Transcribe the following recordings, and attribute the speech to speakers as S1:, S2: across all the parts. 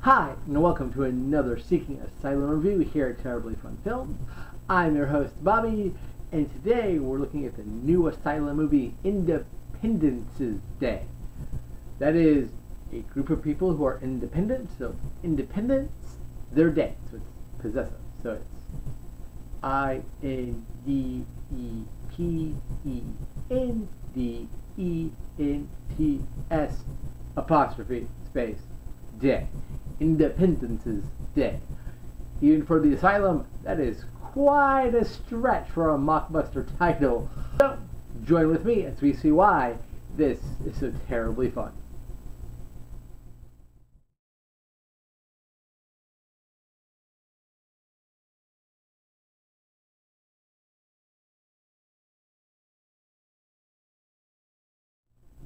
S1: Hi, and welcome to another Seeking Asylum review here at Terribly Fun Films. I'm your host, Bobby, and today we're looking at the new Asylum movie, Independence Day. That is a group of people who are independent, so independence, their day, so it's possessive. So it's INDEPENDENTS apostrophe space day. Independence Day. Even for the Asylum, that is quite a stretch for a mockbuster title. So, join with me as we see why this is so terribly fun.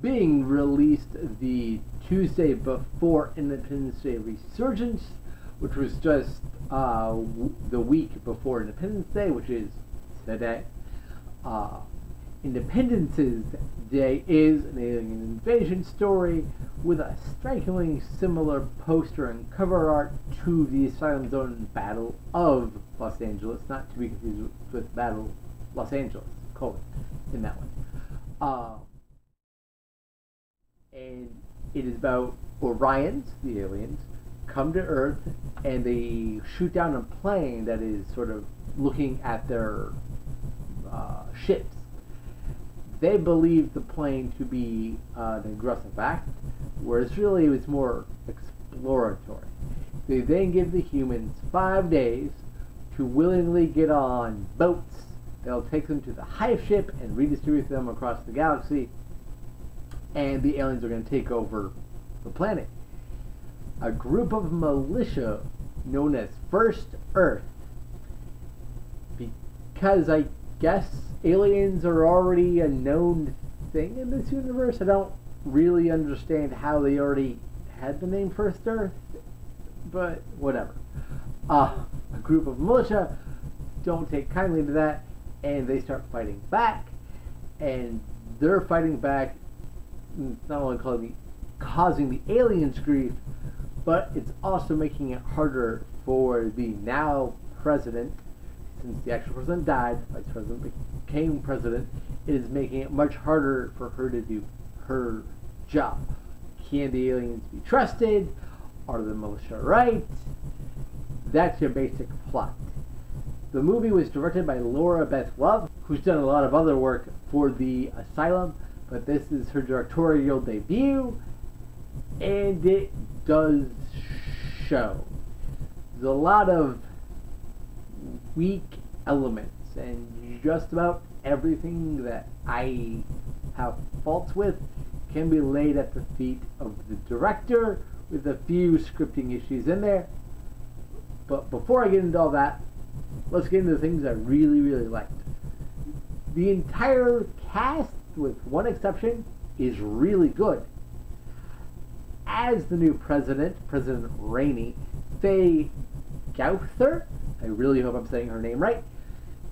S1: Being released the Tuesday before Independence Day Resurgence, which was just the week before Independence Day, which is today. Independence Day is an alien invasion story with a strikingly similar poster and cover art to the Asylum's own Battle of Los Angeles, not to be confused with Battle Los Angeles, in that one. And it is about Orions, the aliens, come to Earth and they shoot down a plane that is sort of looking at their ships. They believe the plane to be an aggressive act, whereas really it was more exploratory. They then give the humans 5 days to willingly get on boats that'll take them to the hive ship and redistribute them across the galaxy, and the aliens are going to take over the planet. A group of militia known as First Earth, because I guess aliens are already a known thing in this universe. I don't really understand how they already had the name First Earth, but whatever. A group of militia don't take kindly to that, and they start fighting back, and they're fighting back not only causing the aliens grief, but it's also making it harder for the now president, since the actual president died, vice president became president. It is making it much harder for her to do her job. Can the aliens be trusted? Are the militia right? That's your basic plot. The movie was directed by Laura Beth Love, who's done a lot of other work for the Asylum, but this is her directorial debut, and it does show. There's a lot of weak elements, and just about everything that I have faults with can be laid at the feet of the director, with a few scripting issues in there. But before I get into all that, let's get into the things I really, really liked. The entire cast, with one exception, is really good. As the new president, President Rainey, Faye Gauthier, I really hope I'm saying her name right,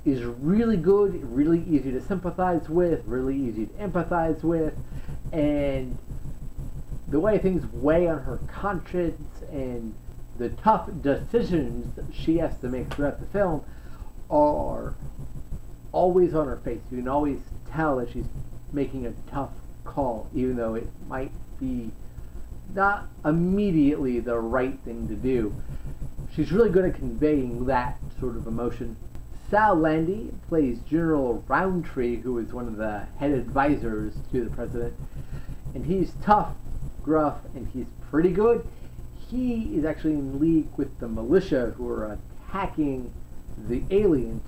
S1: is really good, really easy to sympathize with, really easy to empathize with, and the way things weigh on her conscience and the tough decisions that she has to make throughout the film are always on her face. You can always tell that she's making a tough call, even though it might be not immediately the right thing to do. She's really good at conveying that sort of emotion. Sal Landy plays General Roundtree, who is one of the head advisors to the president, and he's tough, gruff, and he's pretty good. He is actually in league with the militia who are attacking the aliens,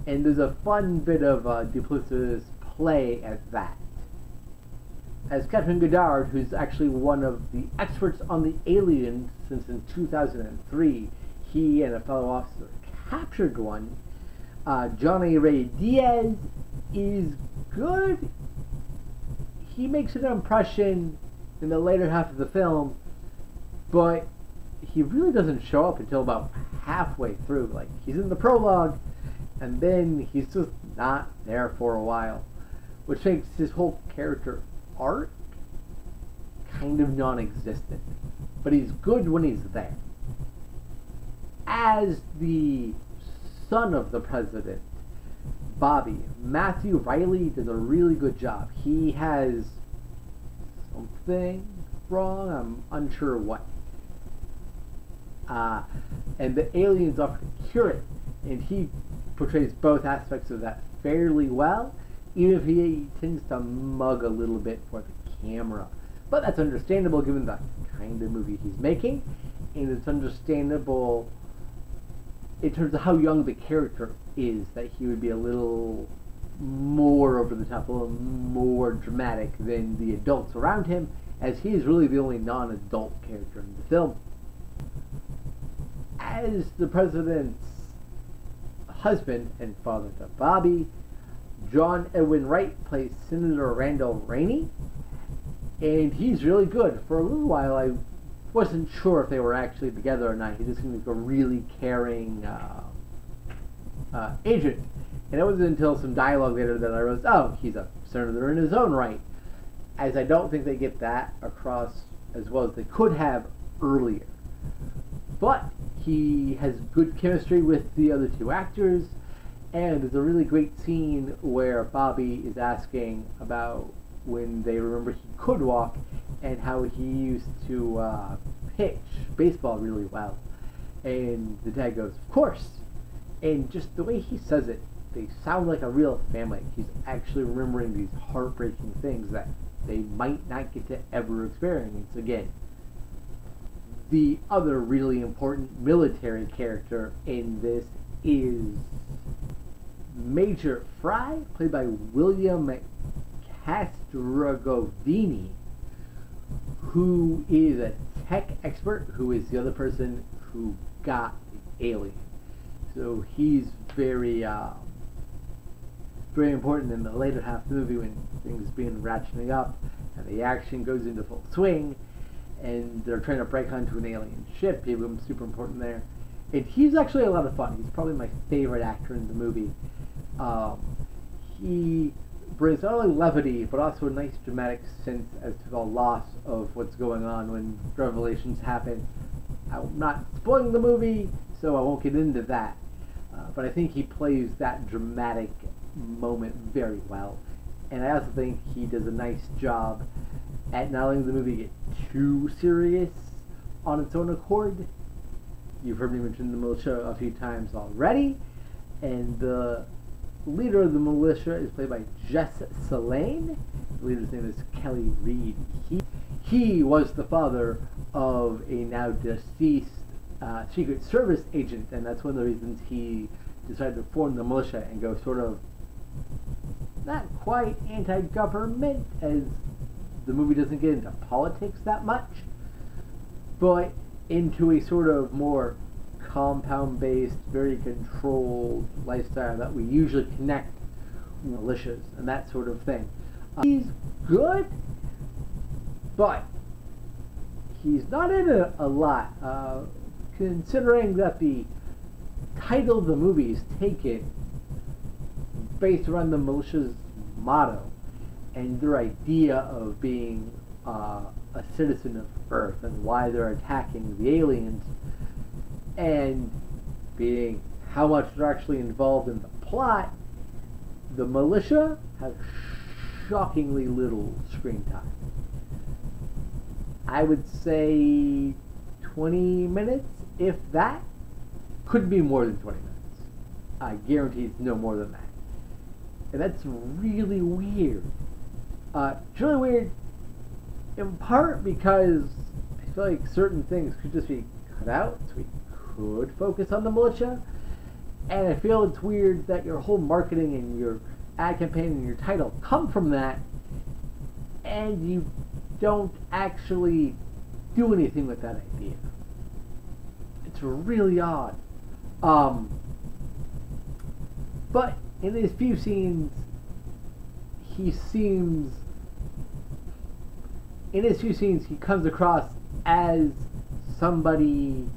S1: and there's a fun bit of duplicitous play at that. As Captain Goddard, who's actually one of the experts on the aliens since in 2003, he and a fellow officer captured one. Johnny Ray Diaz is good. He makes an impression in the later half of the film, but he really doesn't show up until about halfway through. Like, he's in the prologue, and then he's just not there for a while, which makes his whole character arc kind of non-existent. but he's good when he's there. As the son of the president, Bobby, Matthew Riley does a really good job. He has something wrong, I'm unsure what. And the aliens offer to cure it, and he portrays both aspects of that fairly well, even if he tends to mug a little bit for the camera. But that's understandable given the kind of movie he's making, and it's understandable in terms of how young the character is, that he would be a little more over the top, a little more dramatic than the adults around him, as he is really the only non-adult character in the film. As the president's husband and father to Bobby, John Edwin Wright plays Senator Randall Rainey, and he's really good. For a little while I wasn't sure if they were actually together or not. He just seemed like a really caring agent. And it wasn't until some dialogue later that I realized, oh, he's a senator in his own right. As I don't think they get that across as well as they could have earlier. But he has good chemistry with the other two actors, and there's a really great scene where Bobby is asking about when they remember he could walk and how he used to pitch baseball really well. And the dad goes, of course. And just the way he says it, they sound like a real family. He's actually remembering these heartbreaking things that they might not get to ever experience again. The other really important military character in this is Major Fry, played by William Castrogovini, who is a tech expert, who is the other person who got the alien. So he's very important in the later half of the movie when things begin ratcheting up and the action goes into full swing and they're trying to break onto an alien ship. He becomes super important there. And he's actually a lot of fun. He's probably my favorite actor in the movie. He brings not only levity, but also a nice dramatic sense as to the loss of what's going on when revelations happen. I'm not spoiling the movie, so I won't get into that. But I think he plays that dramatic moment very well. And I also think he does a nice job at not letting the movie get too serious on its own accord. You've heard me mention the militia a few times already, and the leader of the militia is played by Jess Salane. The leader's name is Kelly Reed. He was the father of a now deceased Secret Service agent, and that's one of the reasons he decided to form the militia and go sort of not quite anti-government, as the movie doesn't get into politics that much, but into a sort of more compound-based, very controlled lifestyle that we usually connect militias and that sort of thing. He's good, but he's not in it a lot, considering that the title of the movie is taken based around the militia's motto and their idea of being a citizen of Earth and why they're attacking the aliens, and being how much they're actually involved in the plot. The militia have shockingly little screen time. I would say 20 minutes, if that. Could be more than 20 minutes. I guarantee it's no more than that. And that's really weird. It's really weird in part because I feel like certain things could just be cut out, so we could focus on the militia. And I feel it's weird that your whole marketing and your ad campaign and your title come from that, and you don't actually do anything with that idea. It's really odd. But in these few scenes, he comes across as somebody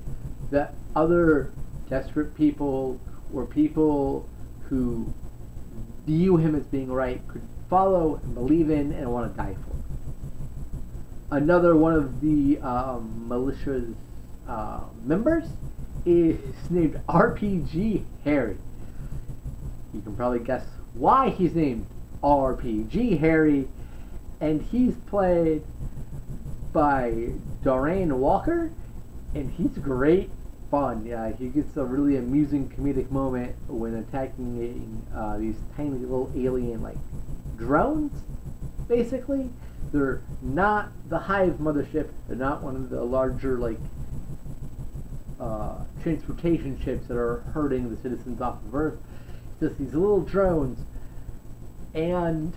S1: that other desperate people or people who view him as being right could follow and believe in and want to die for. Another one of the militia's members is named RPG Harry. You can probably guess why he's named RPG Harry, and he's played by Doreen Walker, and he's great fun. Yeah, he gets a really amusing comedic moment when attacking these tiny little alien like drones. Basically, they're not the Hive mothership. They're not one of the larger like transportation ships that are hurting the citizens off of Earth. It's just these little drones, and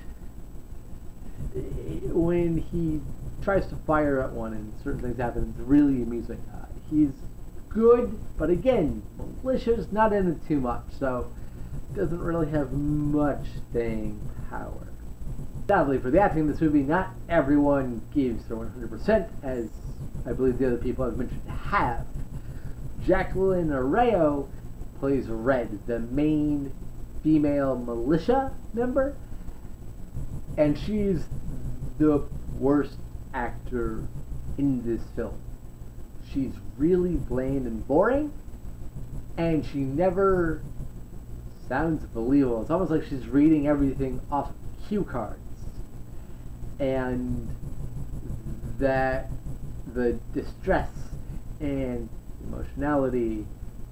S1: when he tries to fire at one and certain things happen, it's really amusing. He's good, but again, malicious, not in it too much, so doesn't really have much staying power. Sadly, for the acting in this movie, not everyone gives their 100%, as I believe the other people I've mentioned have. Jacqueline Arreo plays Red, the main female militia member, and she's the worst actor in this film. She's really bland and boring, and she never sounds believable. It's almost like she's reading everything off cue cards. And that the distress and emotionality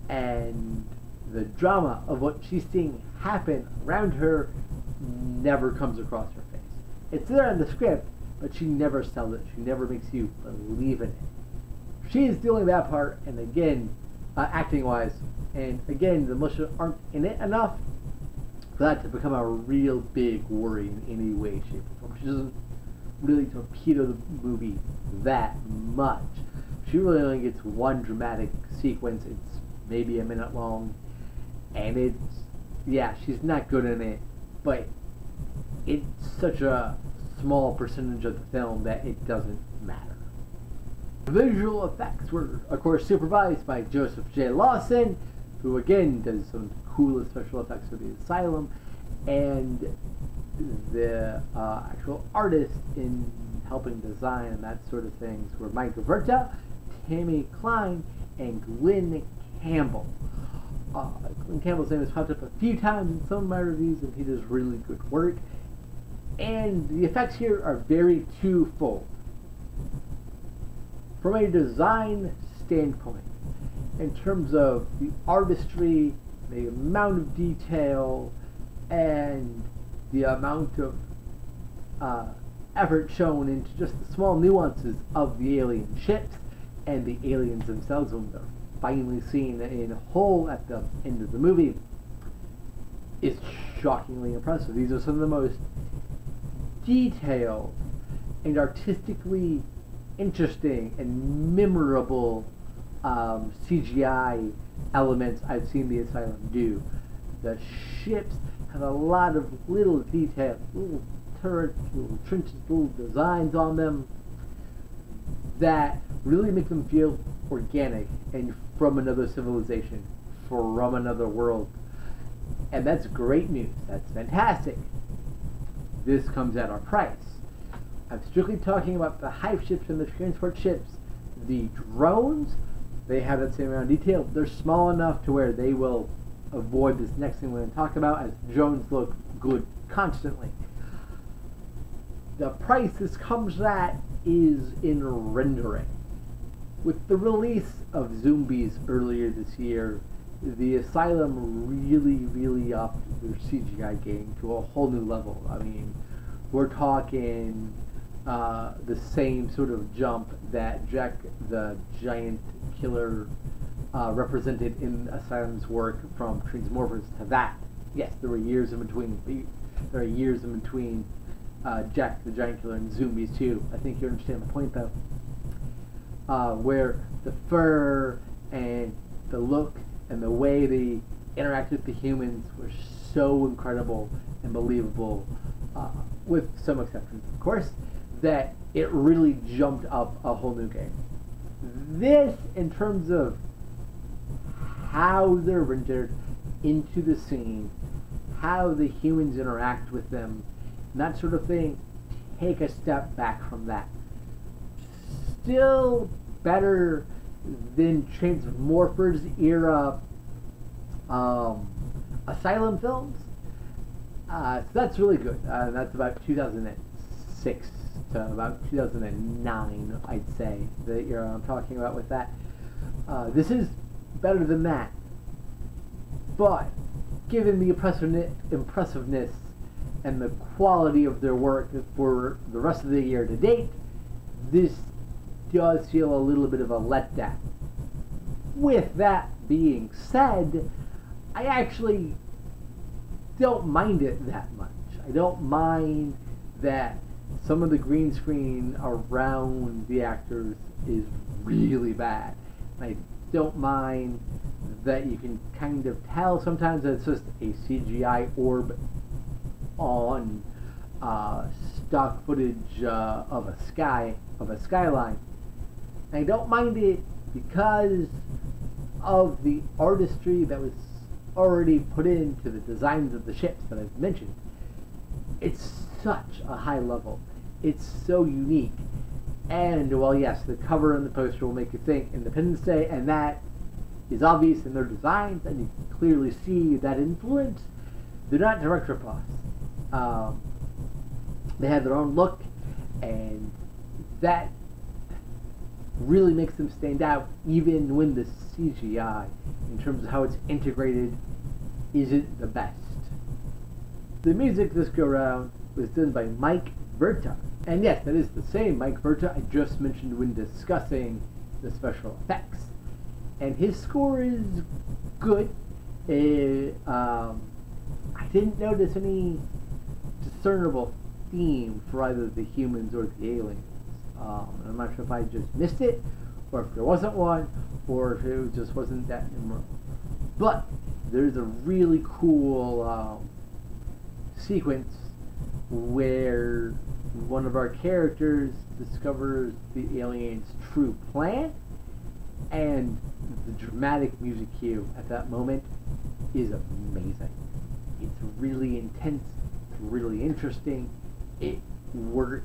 S1: and the drama of what she's seeing happen around her never comes across her face. It's there in the script, but she never sells it. She never makes you believe in it. She's doing that part, and again, acting-wise, and again, the militia aren't in it enough for that to become a real big worry in any way, shape, or form. She doesn't really torpedo the movie that much. She really only gets one dramatic sequence. It's maybe a minute long, and it's, yeah, she's not good in it, but it's such a small percentage of the film that it doesn't matter. The visual effects were, of course, supervised by Joseph J. Lawson, who again does some coolest special effects for the Asylum, and the actual artists in helping design and that sort of things were Mike Verta, Tammy Klein, and Glenn Campbell. Glenn Campbell's name has popped up a few times in some of my reviews, and he does really good work. And the effects here are very twofold. From a design standpoint, in terms of the artistry, the amount of detail, and the amount of effort shown into just the small nuances of the alien ships and the aliens themselves when they're finally seen in whole at the end of the movie, is shockingly impressive. These are some of the most detailed and artistically interesting and memorable CGI elements I've seen the Asylum do. The ships have a lot of little details, little turrets, little trenches, little designs on them that really make them feel organic and from another civilization, from another world. And that's great news. That's fantastic. This comes at our price. I'm strictly talking about the Hive ships and the transport ships. The drones, they have that same amount of detail. They're small enough to where they will avoid this next thing we're going to talk about, as drones look good constantly. The price this comes at is in rendering. With the release of Zombies earlier this year, the Asylum really upped their CGI game to a whole new level. I mean, we're talking the same sort of jump that Jack the Giant Killer represented in Asylum's work from Transmorphers to that. Yes, there were years in between. There are years in between Jack the Giant Killer and Zombies too. I think you understand my point though. Where the fur and the look and the way they interact with the humans were so incredible and believable, with some exceptions of course, that it really jumped up a whole new game. This, in terms of how they're rendered into the scene, how the humans interact with them, and that sort of thing, take a step back from that. still better than Transmorphers era Asylum films. So that's really good. That's about 2006 to about 2009, I'd say, the era I'm talking about with that. This is better than that. But, given the impressiveness and the quality of their work for the rest of the year to date, this does feel a little bit of a letdown. With that being said, I actually don't mind it that much. I don't mind that some of the green screen around the actors is really bad. I don't mind that you can kind of tell sometimes that it's just a CGI orb on stock footage of a skyline. I don't mind it because of the artistry that was already put into the designs of the ships that I've mentioned. It's such a high level. It's so unique. And, well, yes, the cover and the poster will make you think Independence Day, and that is obvious in their designs, and you can clearly see that influence. They're not direct ripoffs. They have their own look, and that really makes them stand out, even when the CGI, in terms of how it's integrated, isn't the best. The music this go round was done by Mike Verta. And yes, that is the same Mike Verta I just mentioned when discussing the special effects. And his score is good. I didn't notice any discernible theme for either the humans or the aliens. I'm not sure if I just missed it, or if there wasn't one, or if it just wasn't that memorable. But there's a really cool sequence where one of our characters discovers the alien's true plan, and the dramatic music cue at that moment is amazing. It's really intense, it's really interesting, it works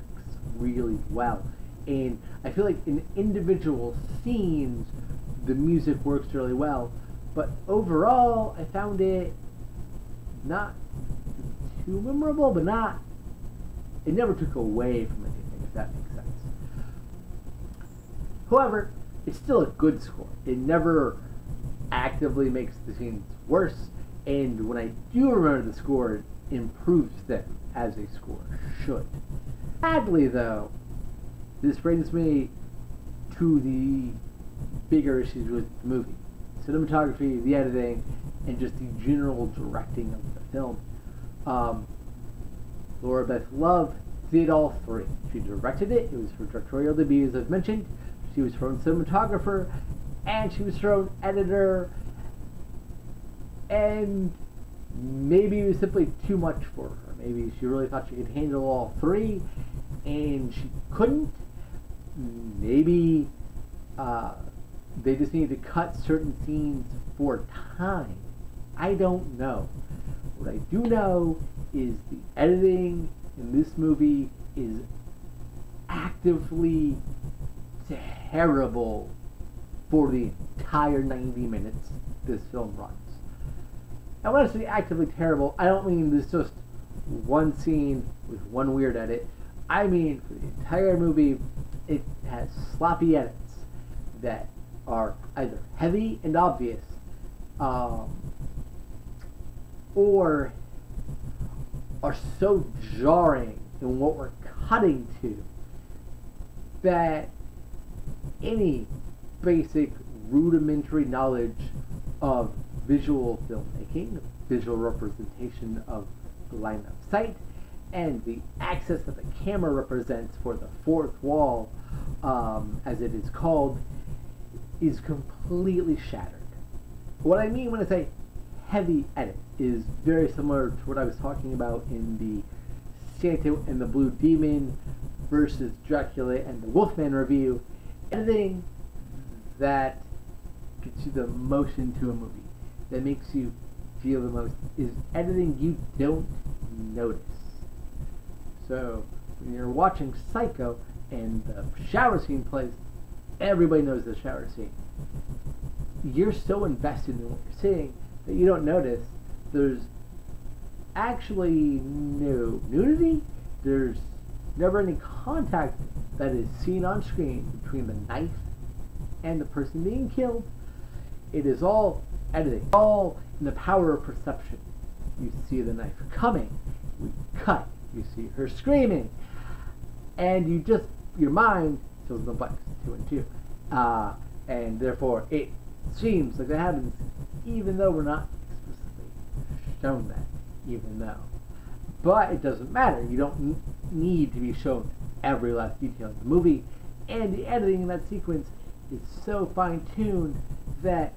S1: really well. And I feel like in individual scenes, the music works really well, but overall, I found it not too memorable, but not, it never took away from anything, if that makes sense. However, it's still a good score. It never actively makes the scenes worse, and when I do remember the score, it improves them as a score should. Sadly, though, this brings me to the bigger issues with the movie. Cinematography, the editing, and just the general directing of the film. Laura Beth Love did all three. She directed it, it was her directorial debut as I've mentioned. She was her own cinematographer, and she was her own editor, and maybe it was simply too much for her. Maybe she really thought she could handle all three, and she couldn't. Maybe they just needed to cut certain scenes for time. I don't know. What I do know is the editing in this movie is actively terrible for the entire 90 minutes this film runs. And when I say actively terrible, I don't mean there's just one scene with one weird edit. I mean, for the entire movie, it has sloppy edits that are either heavy and obvious, or are so jarring in what we're cutting to that any basic rudimentary knowledge of visual filmmaking, visual representation of the line of sight, and the access that the camera represents for the fourth wall, as it is called, is completely shattered. What I mean when I say heavy edit is very similar to what I was talking about in the Santa and the Blue Demon versus Dracula and the Wolfman review. Editing that gets you the most into a movie, that makes you feel the most, is editing you don't notice. So when you're watching Psycho and the shower scene plays, everybody knows the shower scene. You're so invested in what you're seeing that you don't notice there's actually no nudity. There's never any contact that is seen on screen between the knife and the person being killed. It is all editing, all in the power of perception. You see the knife coming, we cut, you see her screaming, and you just, your mind fills in the blanks, 2 and 2. And therefore it seems like that happens even though we're not explicitly shown that, even though. But it doesn't matter, you don't need to be shown every last detail of the movie, and the editing in that sequence is so fine-tuned that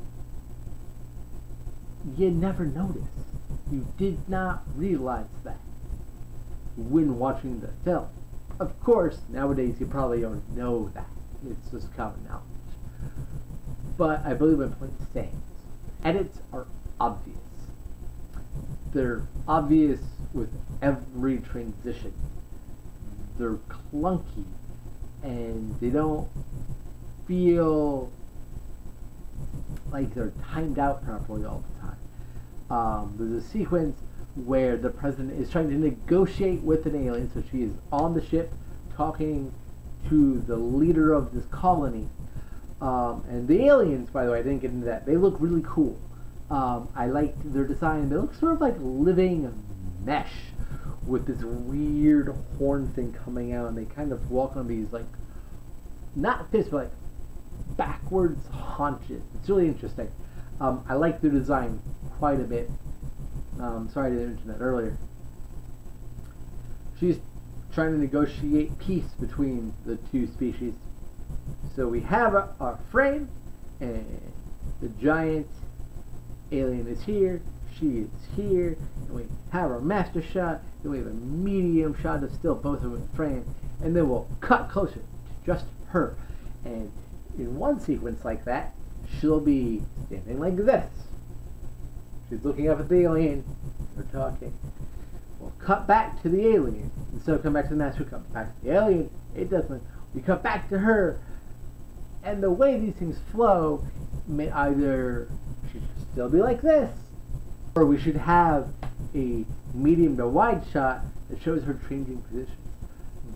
S1: you never notice. You did not realize that when watching the film. Of course, nowadays you probably don't know that. It's just common knowledge. But I believe my point stands. Edits are obvious. They're obvious with every transition. They're clunky, and they don't feel like they're timed out properly all the time. There's a sequence where the president is trying to negotiate with an alien, so she is on the ship talking to the leader of this colony. And the aliens, by the way, I didn't get into that. They look really cool. I liked their design. They look sort of like living mesh with this weird horn thing coming out, and they kind of walk on these, like, not fists, but like backwards haunches. It's really interesting. I like their design quite a bit. Sorry I didn't mention that earlier. She's trying to negotiate peace between the two species. So we have our frame, and the giant alien is here, she is here, and we have our master shot, then we have a medium shot of still both of them in frame, and then we'll cut closer to just her. And in one sequence like that, she'll be standing like this. She's looking up at the alien, they're talking. We'll cut back to the alien, instead of come back to the master, cut back to the alien. It doesn't. We cut back to her, and the way these things flow, may either she should still be like this, or we should have a medium to wide shot that shows her changing position.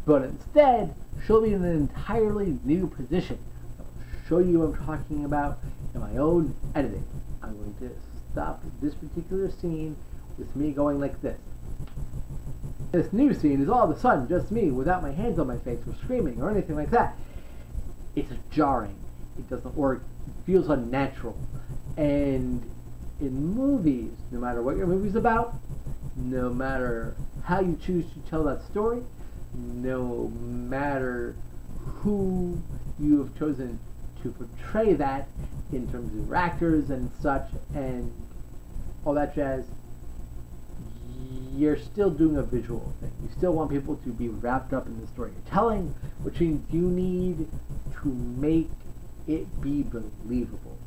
S1: But instead, she'll be in an entirely new position. I'll show you what I'm talking about in my own editing. I'm going to stop this particular scene with me going like this. This new scene is all of a sudden just me without my hands on my face or screaming or anything like that. It's jarring. It doesn't work. It feels unnatural. And in movies, no matter what your movie's about, no matter how you choose to tell that story, no matter who you have chosen to portray that in terms of your actors and such and all that jazz, you're still doing a visual thing. You still want people to be wrapped up in the story you're telling, which means you need to make it be believable.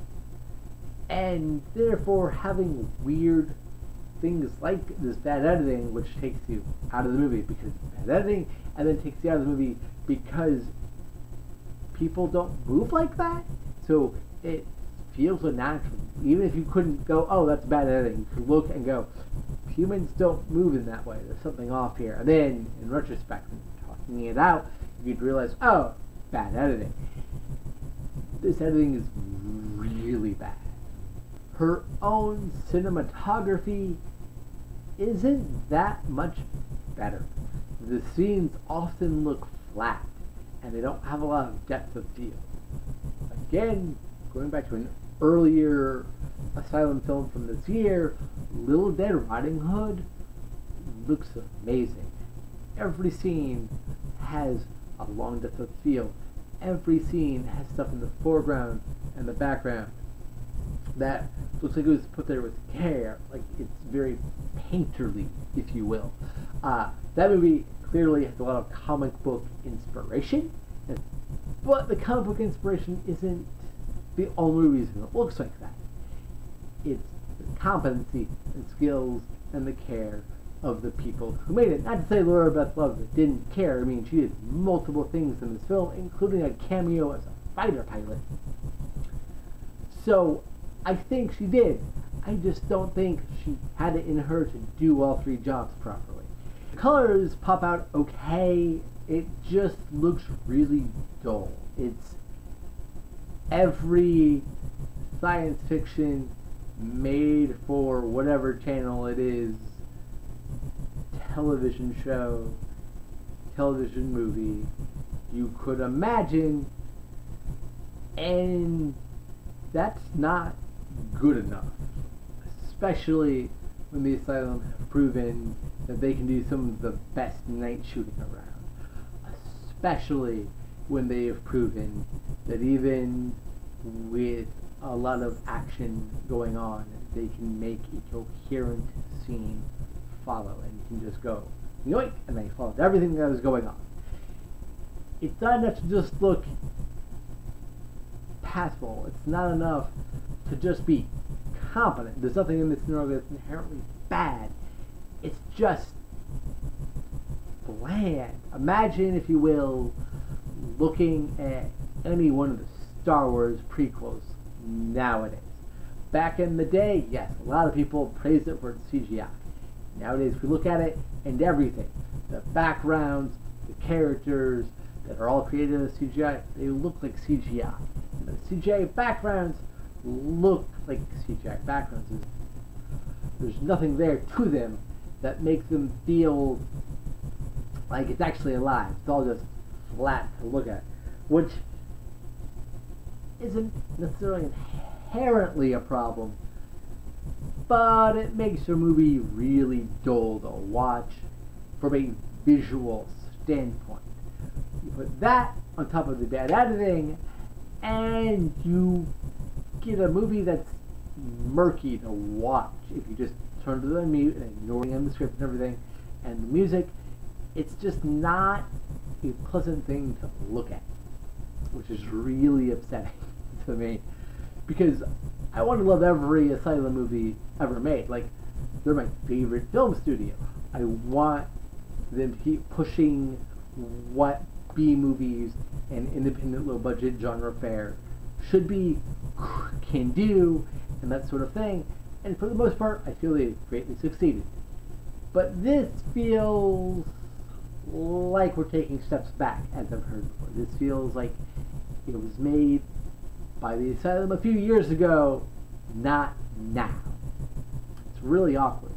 S1: And therefore, having weird things like this bad editing, which takes you out of the movie because it's bad editing, and then takes you out of the movie because people don't move like that, so it feels unnatural. Even if you couldn't go, oh, that's bad editing, you could look and go, humans don't move in that way, there's something off here. And then, in retrospect, talking it out, you'd realize, oh, bad editing. This editing is really bad. Her own cinematography isn't that much better. The scenes often look flat, and they don't have a lot of depth of field. Again, going back to an earlier Asylum film from this year, Little Dead Riding Hood looks amazing. Every scene has a long depth of field. Every scene has stuff in the foreground and the background that looks like it was put there with care. Like, it's very painterly, if you will. That movie clearly has a lot of comic book inspiration, but the comic book inspiration isn't the only reason it looks like that. It's the competency and skills and the care of the people who made it. Not to say Laura Beth Love didn't care. I mean, she did multiple things in this film, including a cameo as a fighter pilot. So I think she did. I just don't think she had it in her to do all three jobs properly. The colors pop out okay. It just looks really dull. It's every science fiction made for whatever channel it is, television show, television movie you could imagine, and that's not good enough, especially when the Asylum have proven that they can do some of the best night shooting around, especially when they have proven that even with a lot of action going on, they can make a coherent scene follow, and you can just go yoink, and they followed everything that was going on. It's not enough to just look passable. It's not enough to just be competent. There's nothing in this scenario that's inherently bad. It's just bland. Imagine, if you will, looking at any one of the Star Wars prequels nowadays. Back in the day, yes, a lot of people praised it for its CGI. Nowadays, we look at it and everything, the backgrounds, the characters that are all created as CGI, they look like CGI. And the CGI backgrounds look like CGI backgrounds. There's nothing there to them that makes them feel like it's actually alive. It's all just flat to look at, which isn't necessarily inherently a problem, but it makes your movie really dull to watch from a visual standpoint. You put that on top of the bad editing, and you get a movie that's murky to watch if you just turn to the mute and ignoring the script and everything, and the music. It's just not a pleasant thing to look at, which is really upsetting to me, because I want to love every Asylum movie ever made. Like, they're my favorite film studio. I want them to keep pushing what B movies and independent low budget genre fare should be, can do, and that sort of thing. And for the most part, I feel they've greatly succeeded. But this feels like we're taking steps back, as I've heard before. This feels like it was made by the Asylum a few years ago, not now. It's really awkward.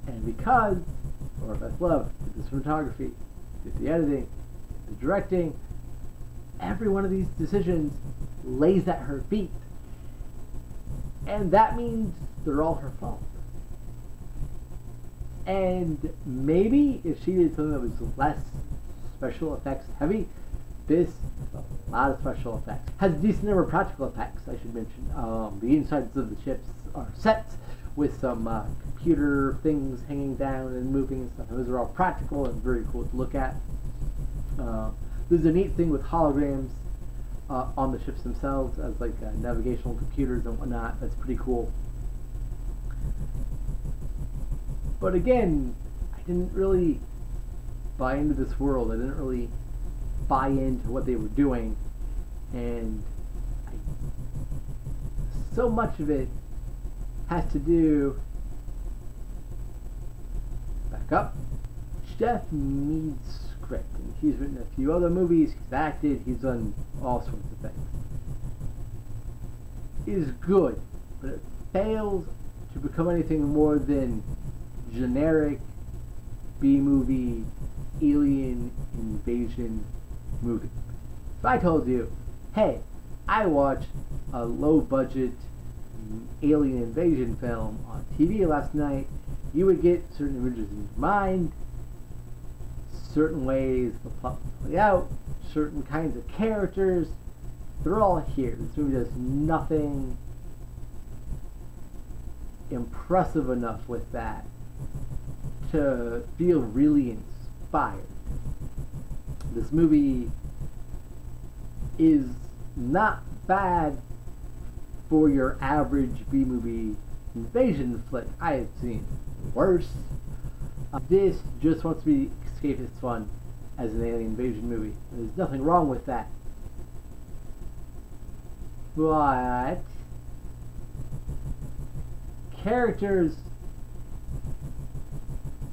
S1: And because Laura Beth Love did the cinematography, did the editing, did the directing, every one of these decisions lays at her feet. And that means they're all her fault. And maybe if she did something that was less special effects heavy, this is a lot of special effects. Has a decent number of practical effects, I should mention. The insides of the ships are sets with some computer things hanging down and moving and stuff. Those are all practical and very cool to look at. There's a neat thing with holograms on the ships themselves as like navigational computers and whatnot. That's pretty cool. But again, I didn't really buy into this world. I didn't really buy into what they were doing, and so much of it has to do. Back up. Jeff needs script, and he's written a few other movies. He's acted. He's done all sorts of things. It is good, but it fails to become anything more than generic B-movie alien invasion movie. If I told you, hey, I watched a low-budget alien invasion film on TV last night, you would get certain images in your mind, certain ways the plot will play out, certain kinds of characters. They're all here. This movie does nothing impressive enough with that to feel really inspired. This movie is not bad for your average B-movie invasion flick. I have seen worse. This just wants to be escapist fun as an alien invasion movie. There's nothing wrong with that. But characters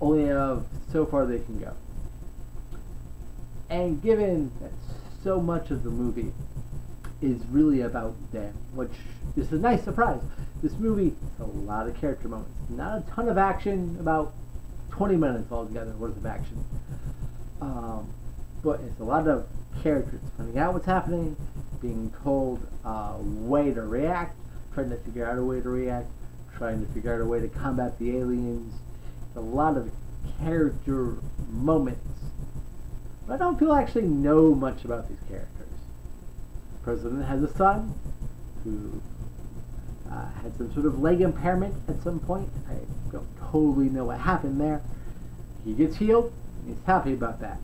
S1: only have so far they can go. And given that so much of the movie is really about them, which is a nice surprise. This movie has a lot of character moments. Not a ton of action, about 20 minutes altogether worth of action. But it's a lot of characters finding out what's happening, being told a way to react, trying to figure out a way to react, trying to figure out a way to combat the aliens. It's a lot of character moments. But I don't feel I actually know much about these characters. The president has a son who had some sort of leg impairment at some point. I don't totally know what happened there. He gets healed, and he's happy about that.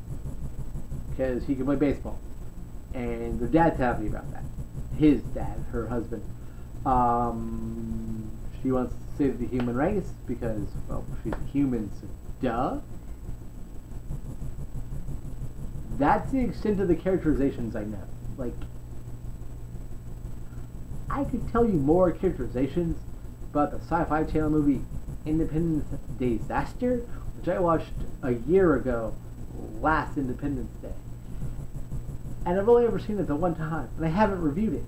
S1: Because he can play baseball. And the dad's happy about that. His dad, her husband. She wants to save the human race because, well, she's a human, so duh. That's the extent of the characterizations I know. Like, I could tell you more characterizations about the Sci-Fi Channel movie Independence Disaster, which I watched a year ago, last Independence Day. And I've only ever seen it the one time, and I haven't reviewed it.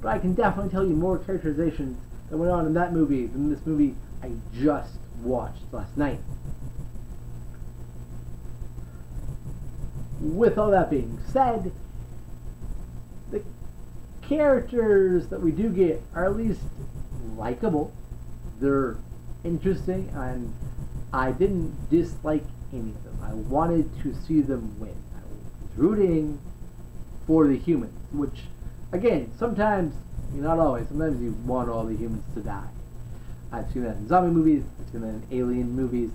S1: But I can definitely tell you more characterizations that went on in that movie than this movie I just watched last night. With all that being said, the characters that we do get are at least likable. They're interesting, and I didn't dislike any of them. I wanted to see them win. I was rooting for the humans, which, again, sometimes, not always, sometimes you want all the humans to die. I've seen that in zombie movies, I've seen that in alien movies.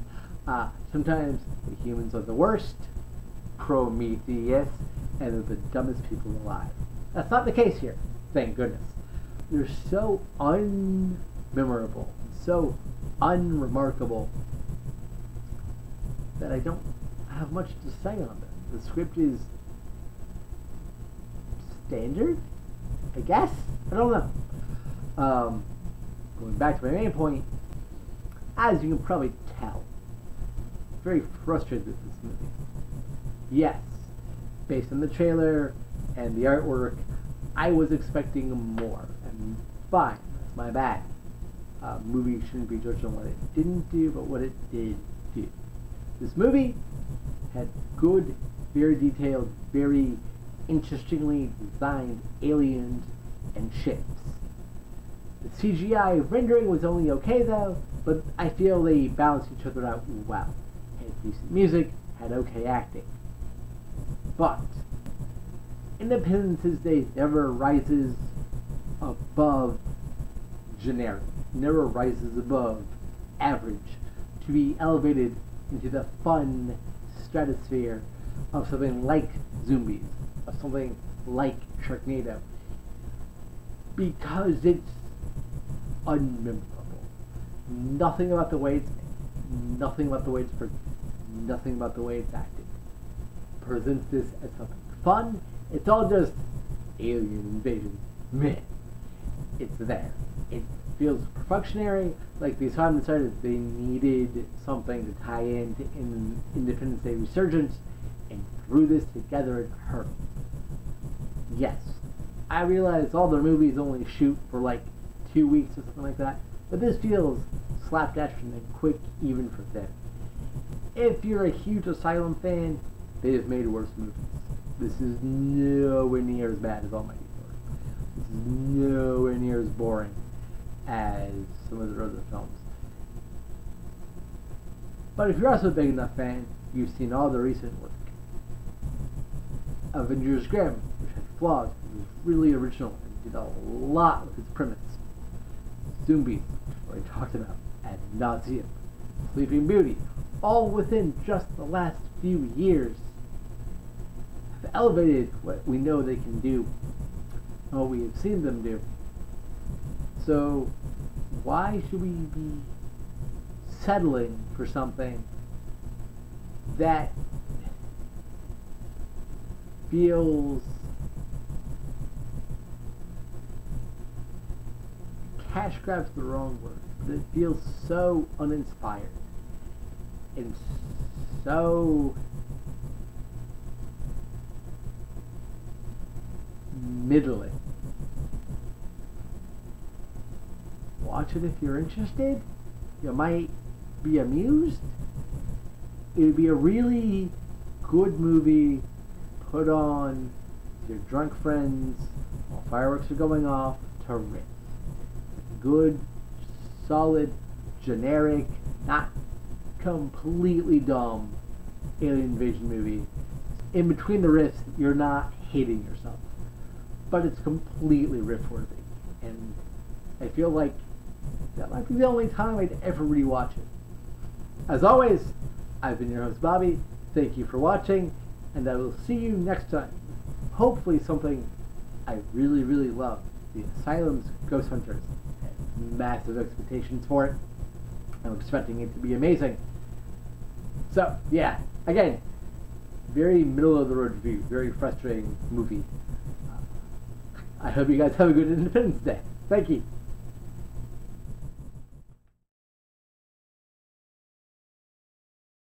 S1: Sometimes the humans are the worst, Prometheus, and they're the dumbest people alive. That's not the case here, thank goodness. They're so unmemorable, so unremarkable, that I don't have much to say on them. The script is standard, I guess? I don't know. Going back to my main point, as you can probably tell, I'm very frustrated with this movie. Yes, based on the trailer and the artwork, I was expecting more, and fine, that's my bad. Movie shouldn't be judged on what it didn't do, but what it did do. This movie had good, very detailed, very interestingly designed aliens and ships. The CGI rendering was only okay though, but I feel they balanced each other out well. Had decent music, had okay acting. But Independence Day never rises above generic, never rises above average, to be elevated into the fun stratosphere of something like Zombies, of something like Sharknado, because it's unmemorable. Nothing about the way it's made, nothing about the way it's produced, nothing about the way it's acted presents this as something fun. It's all just alien invasion. Meh. It's there. It feels perfectionary, like the Asylum decided they needed something to tie into Independence Day Resurgence, and threw this together in a hurry. Yes, I realize all their movies only shoot for like 2 weeks or something like that, but this feels slapdash and quick even for them. If you're a huge Asylum fan, they have made worse movies. This is nowhere near as bad as Almighty Thor. This is nowhere near as boring as some of their other films. But if you're also a big enough fan, you've seen all the recent work. Avengers Grimm, which had flaws, but was really original and did a lot with its premise. Zombies, which I talked about ad nauseum. Sleeping Beauty, all within just the last few years, have elevated what we know they can do and what we have seen them do. So why should we be settling for something that feels cash grab's the wrong word, but it feels so uninspired and so middling. Watch it if you're interested. You might be amused. It would be a really good movie put on to your drunk friends while fireworks are going off to rip. Good, solid, generic, not completely dumb alien invasion movie. In between the riffs, you're not hating yourself, but it's completely riff-worthy, and I feel like that might be the only time I'd ever rewatch it. As always, I've been your host, Bobby. Thank you for watching, and I will see you next time. Hopefully something I really, really love. The Asylum's Ghost Hunters. I have massive expectations for it. I'm expecting it to be amazing. So, yeah, again, very middle-of-the-road review. Very frustrating movie. I hope you guys have a good Independence Day. Thank you.